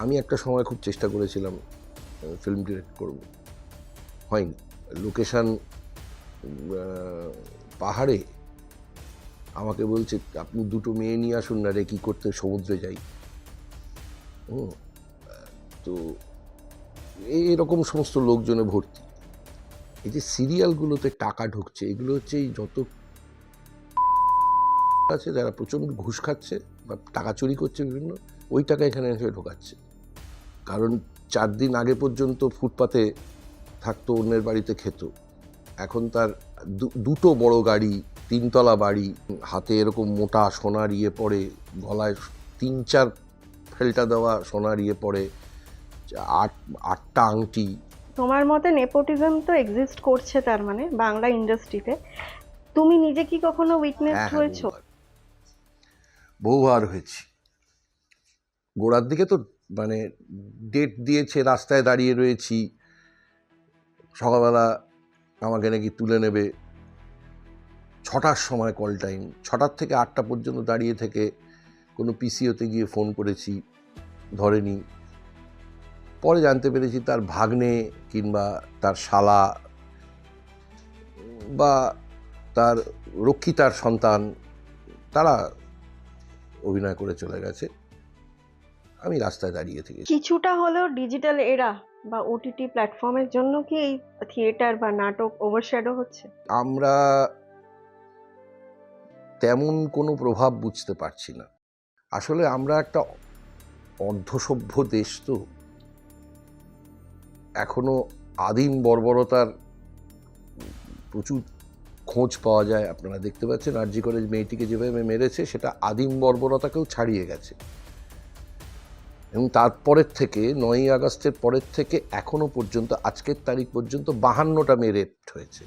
আমি একটা সময় খুব চেষ্টা করেছিলাম ফিল্ম ডিরেক্ট করব, হয়নি। লোকেশান পাহাড়ে, আমাকে বলছে আপনি দুটো মেয়ে নিয়ে আসুন না রে, কী করতে, সমুদ্রে যাই। তো এরকম সমস্ত লোকজনে ভর্তি। এই যে সিরিয়ালগুলোতে টাকা ঢুকছে, এগুলো হচ্ছে এই যত আছে যারা প্রচণ্ড ঘুষ খাচ্ছে বা টাকা চুরি করছে বিভিন্ন, ওই টাকা এখানে এসে ঢোকাচ্ছে। কারণ 4 দিন আগে পর্যন্ত ফুটপাতে থাকতো, অন্যের বাড়িতে খেত, এখন তার দুটো বড় গাড়ি, 3 তলা বাড়ি, হাতে এরকম মোটা সোনার ইয়ে পরে, গলায় 3-4 ফেলটা দেওয়া সোনার ইয়ে পরে, 8টা আংটি। তোমার মতে নেপোটিজম তো এক্সিস্ট করছে, তার মানে বাংলা ইন্ডাস্ট্রিতে। তুমি নিজে কি কখনো উইটনেস হয়েছো? বহুবার হয়েছি। গোড়ার দিকে তো মানে ডেট দিয়েছে, রাস্তায় দাঁড়িয়ে রয়েছি, সকালবেলা আমাকে নাকি তুলে নেবে, 6টার সময় কল টাইম, 6টার থেকে 8টা পর্যন্ত দাঁড়িয়ে থেকে কোনো পিসিওতে গিয়ে ফোন করেছি, ধরেনি। পরে জানতে পেরেছি তার ভাগ্নে কিংবা তার শালা বা তার রক্ষিতার সন্তান, তারা অভিনয় করে চলে গেছে, আমি রাস্তায় দাঁড়িয়ে থেকে। কিছুটা হলেও ডিজিটাল এরা বা ওটিটি প্ল্যাটফর্মের জন্য কি এই থিয়েটার বা নাটক ওভারশ্যাডো হচ্ছে? আমরা তেমন কোনো প্রভাব বুঝতে পারছি না। আসলে আমরা একটা অর্ধসভ্য দেশ, তো এখনো আদিম বর্বরতার প্রচুর খোঁজ পাওয়া যায়। আপনারা দেখতে পাচ্ছেন আরজি করে মেয়েটিকে যেভাবে মেরেছে, সেটা আদিম বর্বরতাকেও ছাড়িয়ে গেছে। এবং তারপরের থেকে 9ই আগস্টের পরের থেকে এখনো পর্যন্ত, আজকের তারিখ পর্যন্ত 52টা মেয়ে রেপ হয়েছে।